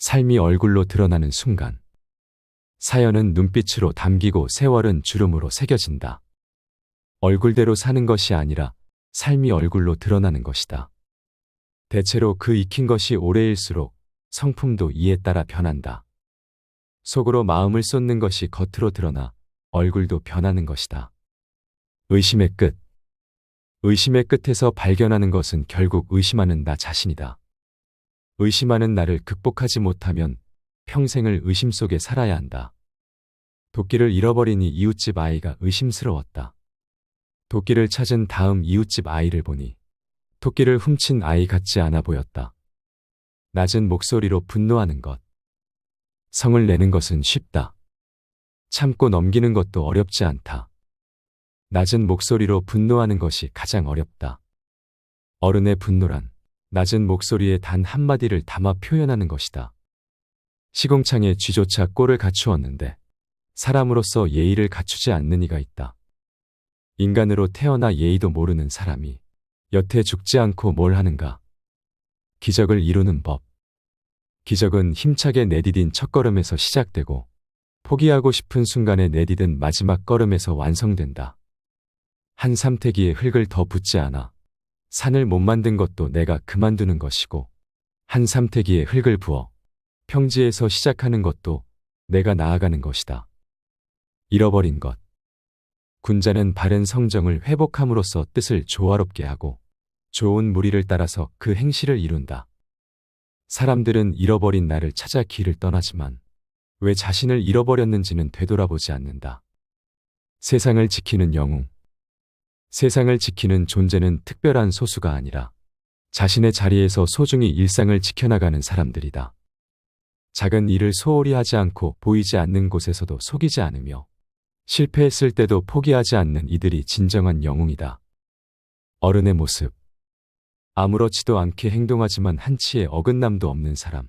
삶이 얼굴로 드러나는 순간. 사연은 눈빛으로 담기고 세월은 주름으로 새겨진다. 얼굴대로 사는 것이 아니라 삶이 얼굴로 드러나는 것이다. 대체로 그 익힌 것이 오래일수록 성품도 이에 따라 변한다. 속으로 마음을 쏟는 것이 겉으로 드러나 얼굴도 변하는 것이다. 의심의 끝. 의심의 끝에서 발견하는 것은 결국 의심하는 나 자신이다. 의심하는 나를 극복하지 못하면 평생을 의심 속에 살아야 한다. 도끼를 잃어버리니 이웃집 아이가 의심스러웠다. 도끼를 찾은 다음 이웃집 아이를 보니 토끼를 훔친 아이 같지 않아 보였다. 낮은 목소리로 분노하는 것. 성을 내는 것은 쉽다. 참고 넘기는 것도 어렵지 않다. 낮은 목소리로 분노하는 것이 가장 어렵다. 어른의 분노란 낮은 목소리에 단 한마디를 담아 표현하는 것이다. 시궁창에 쥐조차 꼴을 갖추었는데 사람으로서 예의를 갖추지 않는 이가 있다. 인간으로 태어나 예의도 모르는 사람이 여태 죽지 않고 뭘 하는가? 기적을 이루는 법. 기적은 힘차게 내디딘 첫걸음에서 시작되고 포기하고 싶은 순간에 내디딘 마지막 걸음에서 완성된다. 한 삼태기에 흙을 더 붓지 않아 산을 못 만든 것도 내가 그만두는 것이고, 한 삼태기에 흙을 부어 평지에서 시작하는 것도 내가 나아가는 것이다. 잃어버린 것. 군자는 바른 성정을 회복함으로써 뜻을 조화롭게 하고 좋은 무리를 따라서 그 행실을 이룬다. 사람들은 잃어버린 나를 찾아 길을 떠나지만 왜 자신을 잃어버렸는지는 되돌아보지 않는다. 세상을 지키는 영웅. 세상을 지키는 존재는 특별한 소수가 아니라 자신의 자리에서 소중히 일상을 지켜나가는 사람들이다. 작은 일을 소홀히 하지 않고 보이지 않는 곳에서도 속이지 않으며 실패했을 때도 포기하지 않는 이들이 진정한 영웅이다. 어른의 모습. 아무렇지도 않게 행동하지만 한치의 어긋남도 없는 사람.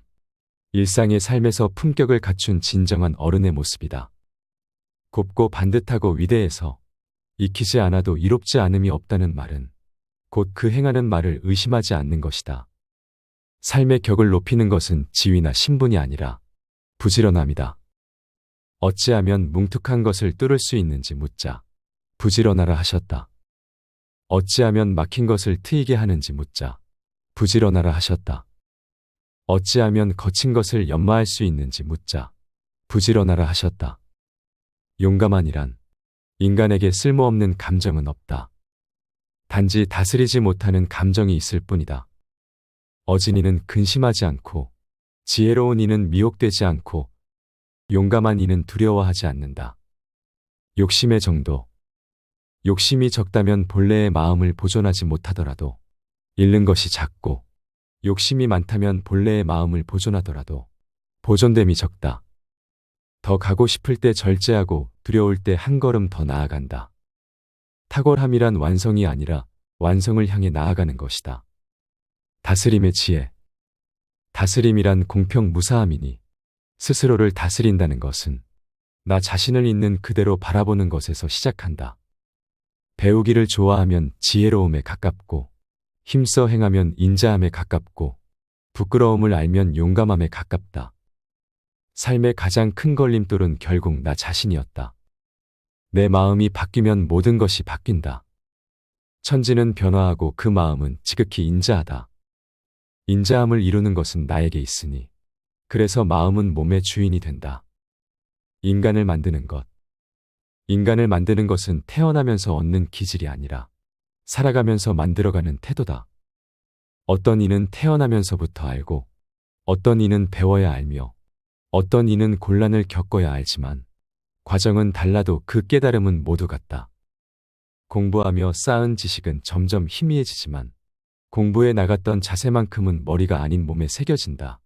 일상의 삶에서 품격을 갖춘 진정한 어른의 모습이다. 곱고 반듯하고 위대해서 익히지 않아도 이롭지 않음이 없다는 말은 곧 그 행하는 말을 의심하지 않는 것이다. 삶의 격을 높이는 것은 지위나 신분이 아니라 부지런함이다. 어찌하면 뭉툭한 것을 뚫을 수 있는지 묻자 부지런하라 하셨다. 어찌하면 막힌 것을 트이게 하는지 묻자 부지런하라 하셨다. 어찌하면 거친 것을 연마할 수 있는지 묻자 부지런하라 하셨다. 용감한이란 인간에게 쓸모없는 감정은 없다. 단지 다스리지 못하는 감정이 있을 뿐이다. 어진 이는 근심하지 않고 지혜로운 이는 미혹되지 않고 용감한 이는 두려워하지 않는다. 욕심의 정도. 욕심이 적다면 본래의 마음을 보존하지 못하더라도 잃는 것이 작고, 욕심이 많다면 본래의 마음을 보존하더라도 보존됨이 적다. 더 가고 싶을 때 절제하고 두려울 때 한 걸음 더 나아간다. 탁월함이란 완성이 아니라 완성을 향해 나아가는 것이다. 다스림의 지혜. 다스림이란 공평무사함이니 스스로를 다스린다는 것은 나 자신을 있는 그대로 바라보는 것에서 시작한다. 배우기를 좋아하면 지혜로움에 가깝고, 힘써 행하면 인자함에 가깝고, 부끄러움을 알면 용감함에 가깝다. 삶의 가장 큰 걸림돌은 결국 나 자신이었다. 내 마음이 바뀌면 모든 것이 바뀐다. 천지는 변화하고 그 마음은 지극히 인자하다. 인자함을 이루는 것은 나에게 있으니 그래서 마음은 몸의 주인이 된다. 인간을 만드는 것. 인간을 만드는 것은 태어나면서 얻는 기질이 아니라 살아가면서 만들어가는 태도다. 어떤 이는 태어나면서부터 알고, 어떤 이는 배워야 알며, 어떤 이는 곤란을 겪어야 알지만 과정은 달라도 그 깨달음은 모두 같다. 공부하며 쌓은 지식은 점점 희미해지지만 공부에 나갔던 자세만큼은 머리가 아닌 몸에 새겨진다.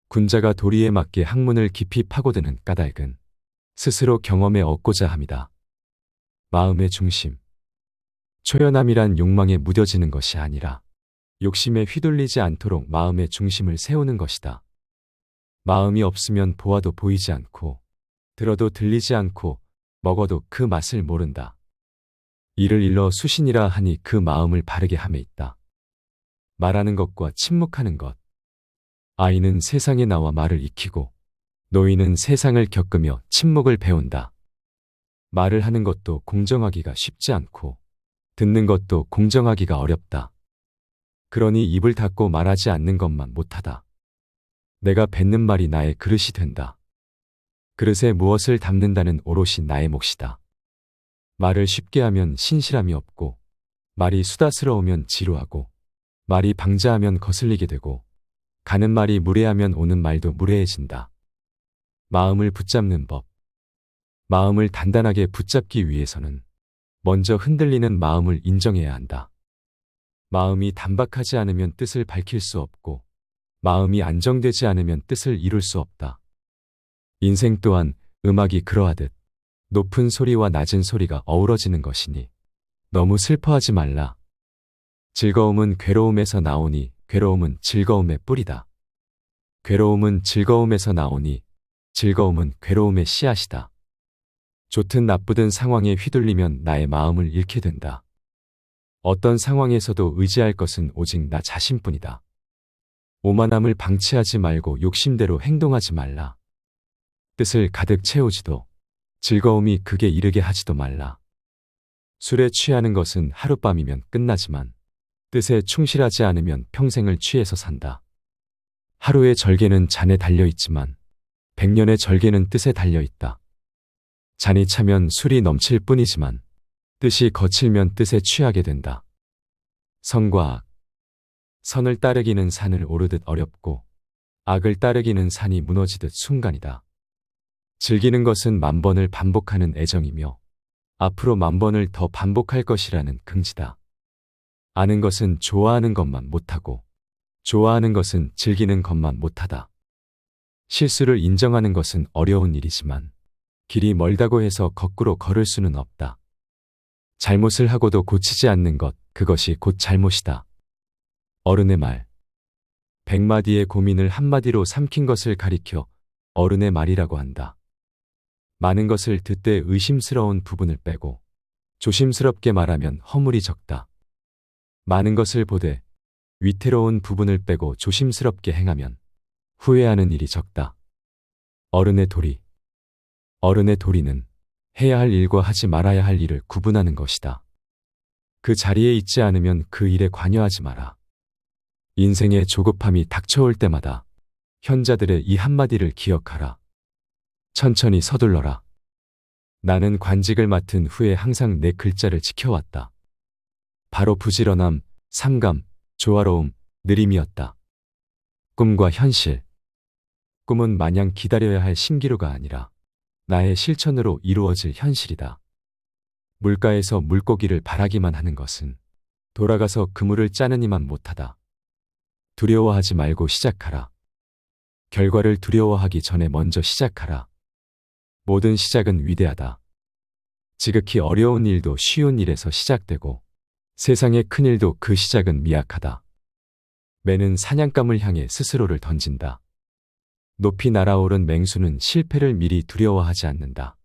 군자가 도리에 맞게 학문을 깊이 파고드는 까닭은 스스로 경험에 얻고자 함이다. 마음의 중심. 초연함이란 욕망에 무뎌지는 것이 아니라 욕심에 휘둘리지 않도록 마음의 중심을 세우는 것이다. 마음이 없으면 보아도 보이지 않고, 들어도 들리지 않고, 먹어도 그 맛을 모른다. 이를 일러 수신이라 하니 그 마음을 바르게 함에 있다. 말하는 것과 침묵하는 것. 아이는 세상에 나와 말을 익히고 노인은 세상을 겪으며 침묵을 배운다. 말을 하는 것도 공정하기가 쉽지 않고 듣는 것도 공정하기가 어렵다. 그러니 입을 닫고 말하지 않는 것만 못하다. 내가 뱉는 말이 나의 그릇이 된다. 그릇에 무엇을 담는다는 오롯이 나의 몫이다. 말을 쉽게 하면 신실함이 없고 말이 수다스러우면 지루하고 말이 방자하면 거슬리게 되고 가는 말이 무례하면 오는 말도 무례해진다. 마음을 붙잡는 법. 마음을 단단하게 붙잡기 위해서는 먼저 흔들리는 마음을 인정해야 한다. 마음이 단박하지 않으면 뜻을 밝힐 수 없고 마음이 안정되지 않으면 뜻을 이룰 수 없다. 인생 또한 음악이 그러하듯 높은 소리와 낮은 소리가 어우러지는 것이니 너무 슬퍼하지 말라. 즐거움은 괴로움에서 나오니 괴로움은 즐거움의 뿌리다. 괴로움은 즐거움에서 나오니 즐거움은 괴로움의 씨앗이다. 좋든 나쁘든 상황에 휘둘리면 나의 마음을 잃게 된다. 어떤 상황에서도 의지할 것은 오직 나 자신뿐이다. 오만함을 방치하지 말고 욕심대로 행동하지 말라. 뜻을 가득 채우지도 즐거움이 극에 이르게 하지도 말라. 술에 취하는 것은 하룻밤이면 끝나지만 뜻에 충실하지 않으면 평생을 취해서 산다. 하루의 절개는 잔에 달려있지만 100년의 절개는 뜻에 달려있다. 잔이 차면 술이 넘칠 뿐이지만 뜻이 거칠면 뜻에 취하게 된다. 선과 악. 선을 따르기는 산을 오르듯 어렵고 악을 따르기는 산이 무너지듯 순간이다. 즐기는 것은 10,000번을 반복하는 애정이며 앞으로 10,000번을 더 반복할 것이라는 긍지다. 아는 것은 좋아하는 것만 못하고 좋아하는 것은 즐기는 것만 못하다. 실수를 인정하는 것은 어려운 일이지만 길이 멀다고 해서 거꾸로 걸을 수는 없다. 잘못을 하고도 고치지 않는 것, 그것이 곧 잘못이다. 어른의 말. 100마디의 고민을 한마디로 삼킨 것을 가리켜 어른의 말이라고 한다. 많은 것을 듣되 의심스러운 부분을 빼고 조심스럽게 말하면 허물이 적다. 많은 것을 보되 위태로운 부분을 빼고 조심스럽게 행하면 후회하는 일이 적다. 어른의 도리. 어른의 도리는 해야 할 일과 하지 말아야 할 일을 구분하는 것이다. 그 자리에 있지 않으면 그 일에 관여하지 마라. 인생의 조급함이 닥쳐올 때마다 현자들의 이 한마디를 기억하라. 천천히 서둘러라. 나는 관직을 맡은 후에 항상 내 글자를 지켜왔다. 바로 부지런함, 삼감, 조화로움, 느림이었다. 꿈과 현실. 꿈은 마냥 기다려야 할 신기루가 아니라 나의 실천으로 이루어질 현실이다. 물가에서 물고기를 바라기만 하는 것은 돌아가서 그물을 짜느니만 못하다. 두려워하지 말고 시작하라. 결과를 두려워하기 전에 먼저 시작하라. 모든 시작은 위대하다. 지극히 어려운 일도 쉬운 일에서 시작되고 세상의 큰 일도 그 시작은 미약하다. 매는 사냥감을 향해 스스로를 던진다. 높이 날아오른 맹수는 실패를 미리 두려워하지 않는다.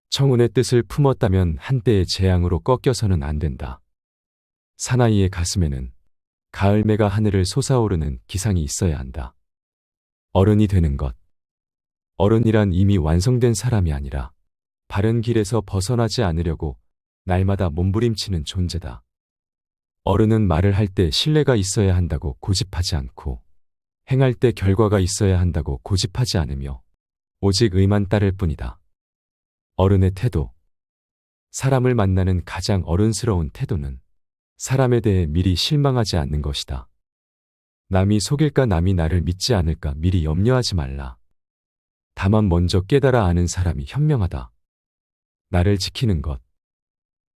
청운의 뜻을 품었다면 한때의 재앙으로 꺾여서는 안 된다. 사나이의 가슴에는 가을매가 하늘을 솟아오르는 기상이 있어야 한다. 어른이 되는 것. 어른이란 이미 완성된 사람이 아니라 바른 길에서 벗어나지 않으려고 날마다 몸부림치는 존재다. 어른은 말을 할 때 신뢰가 있어야 한다고 고집하지 않고 행할 때 결과가 있어야 한다고 고집하지 않으며 오직 의만 따를 뿐이다. 어른의 태도. 사람을 만나는 가장 어른스러운 태도는 사람에 대해 미리 실망하지 않는 것이다. 남이 속일까 남이 나를 믿지 않을까 미리 염려하지 말라. 다만 먼저 깨달아 아는 사람이 현명하다. 나를 지키는 것.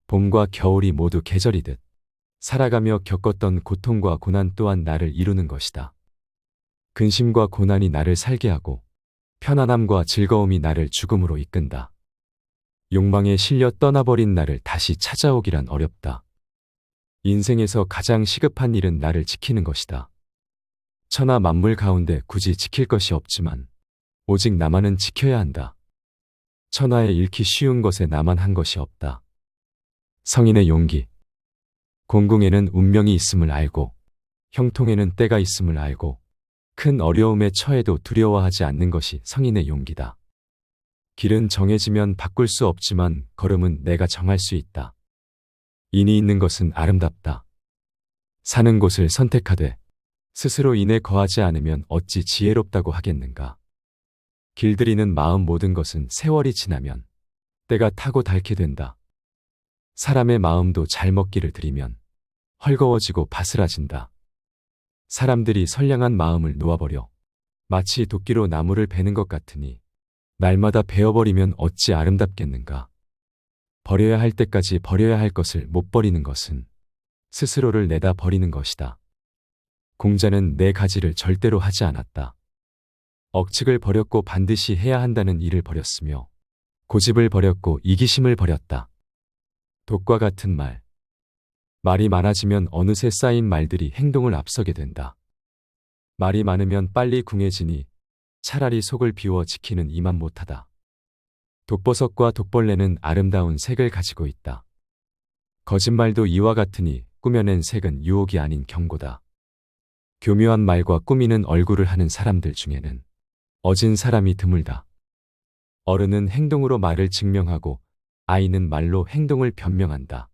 봄과 겨울이 모두 계절이듯 살아가며 겪었던 고통과 고난 또한 나를 이루는 것이다. 근심과 고난이 나를 살게 하고 편안함과 즐거움이 나를 죽음으로 이끈다. 욕망에 실려 떠나버린 나를 다시 찾아오기란 어렵다. 인생에서 가장 시급한 일은 나를 지키는 것이다. 천하 만물 가운데 굳이 지킬 것이 없지만 오직 나만은 지켜야 한다. 천하에 잃기 쉬운 것에 나만 한 것이 없다. 성인의 용기. 공궁에는 운명이 있음을 알고 형통에는 때가 있음을 알고 큰 어려움에 처해도 두려워하지 않는 것이 성인의 용기다. 길은 정해지면 바꿀 수 없지만 걸음은 내가 정할 수 있다. 인이 있는 것은 아름답다. 사는 곳을 선택하되 스스로 인에 거하지 않으면 어찌 지혜롭다고 하겠는가. 길들이는 마음 모든 것은 세월이 지나면 때가 타고 닳게 된다. 사람의 마음도 잘 먹기를 들이면 헐거워지고 바스라진다. 사람들이 선량한 마음을 놓아버려 마치 도끼로 나무를 베는 것 같으니 날마다 베어버리면 어찌 아름답겠는가. 버려야 할 때까지 버려야 할 것을 못 버리는 것은 스스로를 내다 버리는 것이다. 공자는 네 가지를 절대로 하지 않았다. 억측을 버렸고 반드시 해야 한다는 일을 버렸으며 고집을 버렸고 이기심을 버렸다. 독과 같은 말. 말이 많아지면 어느새 쌓인 말들이 행동을 앞서게 된다. 말이 많으면 빨리 궁해지니 차라리 속을 비워 지키는 이만 못하다. 독버섯과 독벌레는 아름다운 색을 가지고 있다. 거짓말도 이와 같으니 꾸며낸 색은 유혹이 아닌 경고다. 교묘한 말과 꾸미는 얼굴을 하는 사람들 중에는 어진 사람이 드물다. 어른은 행동으로 말을 증명하고 아이는 말로 행동을 변명한다.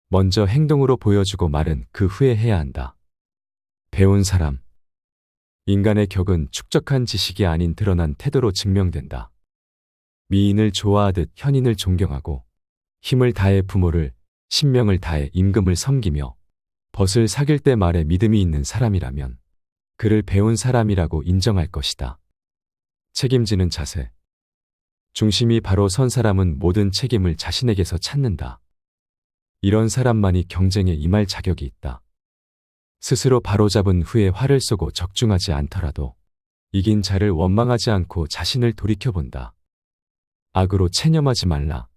먼저 행동으로 보여주고 말은 그 후에 해야 한다. 배운 사람. 인간의 격은 축적한 지식이 아닌 드러난 태도로 증명된다. 미인을 좋아하듯 현인을 존경하고 힘을 다해 부모를, 신명을 다해 임금을 섬기며 벗을 사귈 때 말에 믿음이 있는 사람이라면 그를 배운 사람이라고 인정할 것이다. 책임지는 자세. 중심이 바로 선 사람은 모든 책임을 자신에게서 찾는다. 이런 사람만이 경쟁에 임할 자격이 있다. 스스로 바로잡은 후에 화를 쏘고 적중하지 않더라도 이긴 자를 원망하지 않고 자신을 돌이켜본다. 악으로 체념하지 말라.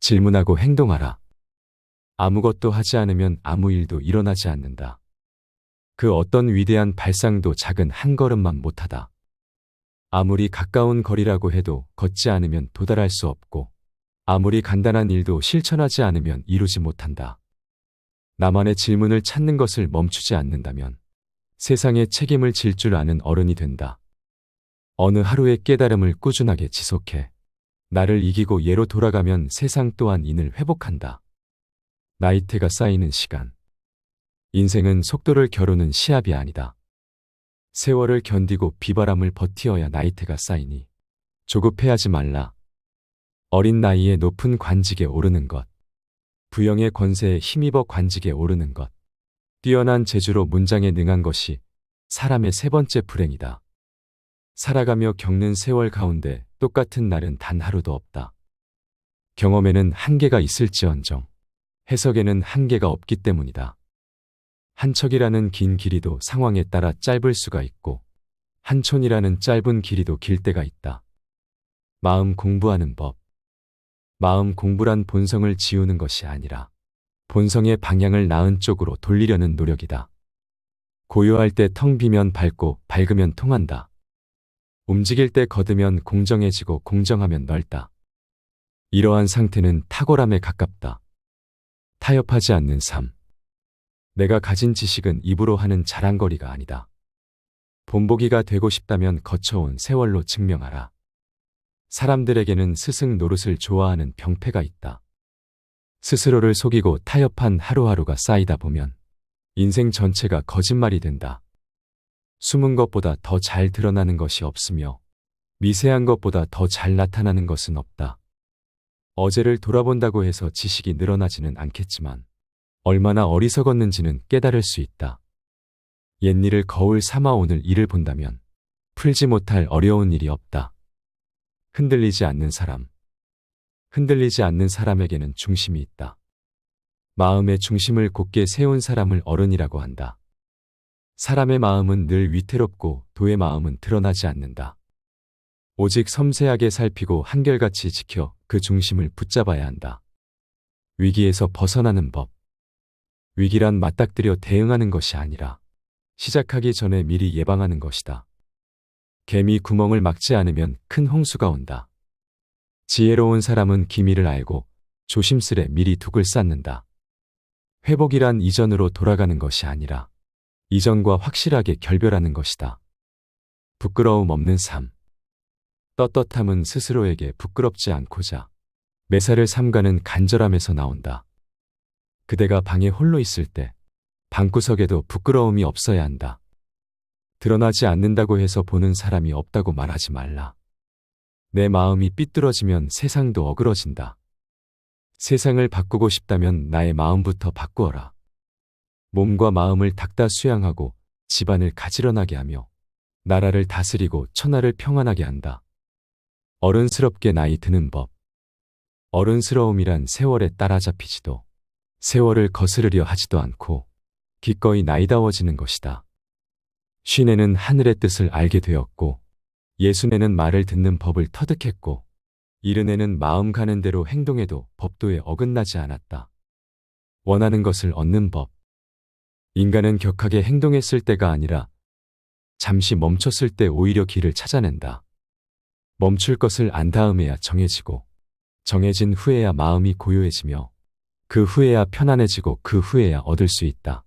질문하고 행동하라. 아무것도 하지 않으면 아무 일도 일어나지 않는다. 그 어떤 위대한 발상도 작은 한 걸음만 못하다. 아무리 가까운 거리라고 해도 걷지 않으면 도달할 수 없고 아무리 간단한 일도 실천하지 않으면 이루지 못한다. 나만의 질문을 찾는 것을 멈추지 않는다면 세상에 책임을 질 줄 아는 어른이 된다. 어느 하루의 깨달음을 꾸준하게 지속해 나를 이기고 예로 돌아가면 세상 또한 인을 회복한다. 나이테가 쌓이는 시간. 인생은 속도를 겨루는 시합이 아니다. 세월을 견디고 비바람을 버티어야 나이테가 쌓이니 조급해하지 말라. 어린 나이에 높은 관직에 오르는 것. 부영의 권세에 힘입어 관직에 오르는 것. 뛰어난 재주로 문장에 능한 것이 사람의 세 번째 불행이다. 살아가며 겪는 세월 가운데 똑같은 날은 단 하루도 없다. 경험에는 한계가 있을지언정 해석에는 한계가 없기 때문이다. 한 척이라는 긴 길이도 상황에 따라 짧을 수가 있고 한 촌이라는 짧은 길이도 길 때가 있다. 마음 공부하는 법. 마음 공부란 본성을 지우는 것이 아니라 본성의 방향을 나은 쪽으로 돌리려는 노력이다. 고요할 때 텅 비면 밝고 밝으면 통한다. 움직일 때 거두면 공정해지고 공정하면 넓다. 이러한 상태는 탁월함에 가깝다. 타협하지 않는 삶. 내가 가진 지식은 입으로 하는 자랑거리가 아니다. 본보기가 되고 싶다면 거쳐온 세월로 증명하라. 사람들에게는 스승 노릇을 좋아하는 병폐가 있다. 스스로를 속이고 타협한 하루하루가 쌓이다 보면 인생 전체가 거짓말이 된다. 숨은 것보다 더 잘 드러나는 것이 없으며 미세한 것보다 더 잘 나타나는 것은 없다. 어제를 돌아본다고 해서 지식이 늘어나지는 않겠지만 얼마나 어리석었는지는 깨달을 수 있다. 옛일을 거울 삼아 오늘 일을 본다면 풀지 못할 어려운 일이 없다. 흔들리지 않는 사람. 흔들리지 않는 사람에게는 중심이 있다. 마음의 중심을 곧게 세운 사람을 어른이라고 한다. 사람의 마음은 늘 위태롭고 도의 마음은 드러나지 않는다. 오직 섬세하게 살피고 한결같이 지켜 그 중심을 붙잡아야 한다. 위기에서 벗어나는 법. 위기란 맞닥뜨려 대응하는 것이 아니라 시작하기 전에 미리 예방하는 것이다. 개미 구멍을 막지 않으면 큰 홍수가 온다. 지혜로운 사람은 기미를 알고 조심스레 미리 둑을 쌓는다. 회복이란 이전으로 돌아가는 것이 아니라 이전과 확실하게 결별하는 것이다. 부끄러움 없는 삶. 떳떳함은 스스로에게 부끄럽지 않고자 매사를 삼가는 간절함에서 나온다. 그대가 방에 홀로 있을 때 방구석에도 부끄러움이 없어야 한다. 드러나지 않는다고 해서 보는 사람이 없다고 말하지 말라. 내 마음이 삐뚤어지면 세상도 어그러진다. 세상을 바꾸고 싶다면 나의 마음부터 바꾸어라. 몸과 마음을 닦다 수양하고 집안을 가지런하게 하며 나라를 다스리고 천하를 평안하게 한다. 어른스럽게 나이 드는 법. 어른스러움이란 세월에 따라잡히지도 세월을 거스르려 하지도 않고 기꺼이 나이다워지는 것이다. 쉰에는 하늘의 뜻을 알게 되었고 60에는 말을 듣는 법을 터득했고 70에는 마음 가는 대로 행동해도 법도에 어긋나지 않았다. 원하는 것을 얻는 법. 인간은 격하게 행동했을 때가 아니라 잠시 멈췄을 때 오히려 길을 찾아낸다. 멈출 것을 안 다음에야 정해지고 정해진 후에야 마음이 고요해지며 그 후에야 편안해지고 그 후에야 얻을 수 있다.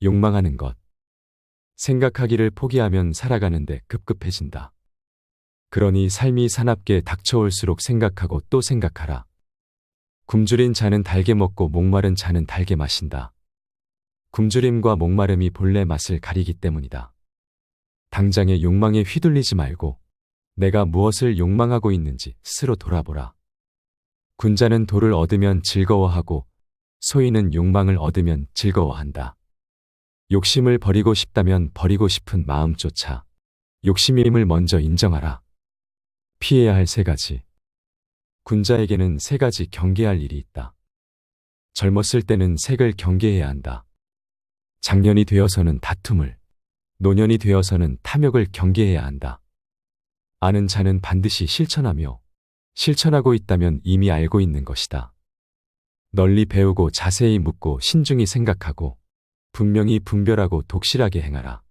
욕망하는 것. 생각하기를 포기하면 살아가는데 급급해진다. 그러니 삶이 사납게 닥쳐올수록 생각하고 또 생각하라. 굶주린 자는 달게 먹고 목마른 자는 달게 마신다. 굶주림과 목마름이 본래 맛을 가리기 때문이다. 당장의 욕망에 휘둘리지 말고 내가 무엇을 욕망하고 있는지 스스로 돌아보라. 군자는 도를 얻으면 즐거워하고 소인은 욕망을 얻으면 즐거워한다. 욕심을 버리고 싶다면 버리고 싶은 마음 쫓아 욕심임을 먼저 인정하라. 피해야 할 3가지. 군자에게는 3가지 경계할 일이 있다. 젊었을 때는 색을 경계해야 한다. 장년이 되어서는 다툼을, 노년이 되어서는 탐욕을 경계해야 한다. 아는 자는 반드시 실천하며 실천하고 있다면 이미 알고 있는 것이다. 널리 배우고 자세히 묻고 신중히 생각하고 분명히 분별하고 독실하게 행하라.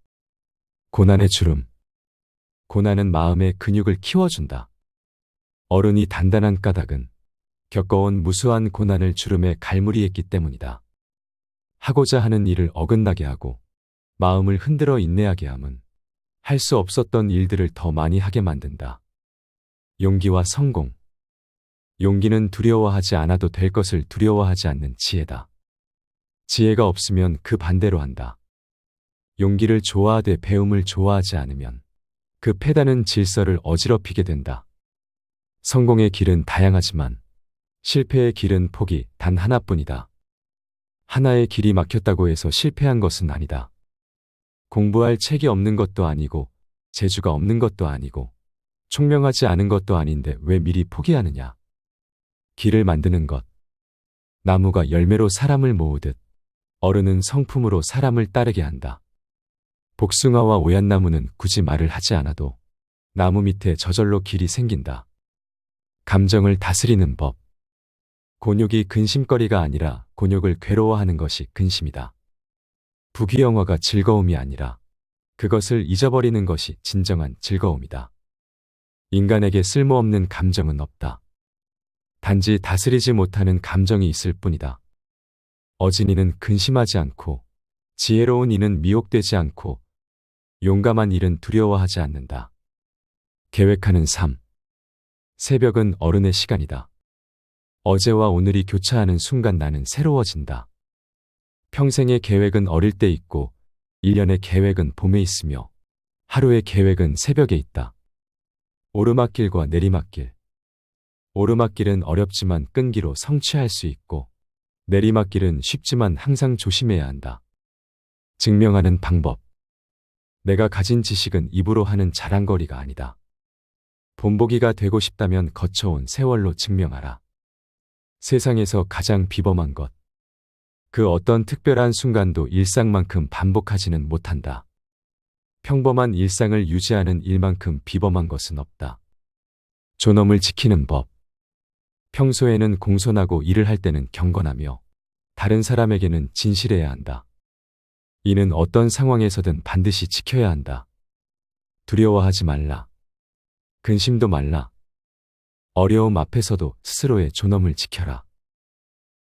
고난의 주름. 고난은 마음의 근육을 키워준다. 어른이 단단한 까닭은 겪어온 무수한 고난을 주름에 갈무리했기 때문이다. 하고자 하는 일을 어긋나게 하고 마음을 흔들어 인내하게 함은 할 수 없었던 일들을 더 많이 하게 만든다. 용기와 성공. 용기는 두려워하지 않아도 될 것을 두려워하지 않는 지혜다. 지혜가 없으면 그 반대로 한다. 용기를 좋아하되 배움을 좋아하지 않으면 그 패다는 질서를 어지럽히게 된다. 성공의 길은 다양하지만 실패의 길은 폭이 단 하나뿐이다. 하나의 길이 막혔다고 해서 실패한 것은 아니다. 공부할 책이 없는 것도 아니고 재주가 없는 것도 아니고 총명하지 않은 것도 아닌데 왜 미리 포기하느냐. 길을 만드는 것. 나무가 열매로 사람을 모으듯 어른은 성품으로 사람을 따르게 한다. 복숭아와 오얏나무는 굳이 말을 하지 않아도 나무 밑에 저절로 길이 생긴다. 감정을 다스리는 법. 곤욕이 근심거리가 아니라 곤욕을 괴로워하는 것이 근심이다. 부귀영화가 즐거움이 아니라 그것을 잊어버리는 것이 진정한 즐거움이다. 인간에게 쓸모없는 감정은 없다. 단지 다스리지 못하는 감정이 있을 뿐이다. 어진이는 근심하지 않고 지혜로운 이는 미혹되지 않고 용감한 일은 두려워하지 않는다. 계획하는 삶. 새벽은 어른의 시간이다. 어제와 오늘이 교차하는 순간 나는 새로워진다. 평생의 계획은 어릴 때 있고 1년의 계획은 봄에 있으며 하루의 계획은 새벽에 있다. 오르막길과 내리막길. 오르막길은 어렵지만 끈기로 성취할 수 있고 내리막길은 쉽지만 항상 조심해야 한다. 증명하는 방법. 내가 가진 지식은 입으로 하는 자랑거리가 아니다. 본보기가 되고 싶다면 거쳐온 세월로 증명하라. 세상에서 가장 비범한 것. 그 어떤 특별한 순간도 일상만큼 반복하지는 못한다. 평범한 일상을 유지하는 일만큼 비범한 것은 없다. 존엄을 지키는 법. 평소에는 공손하고 일을 할 때는 경건하며 다른 사람에게는 진실해야 한다. 이는 어떤 상황에서든 반드시 지켜야 한다. 두려워하지 말라. 근심도 말라. 어려움 앞에서도 스스로의 존엄을 지켜라.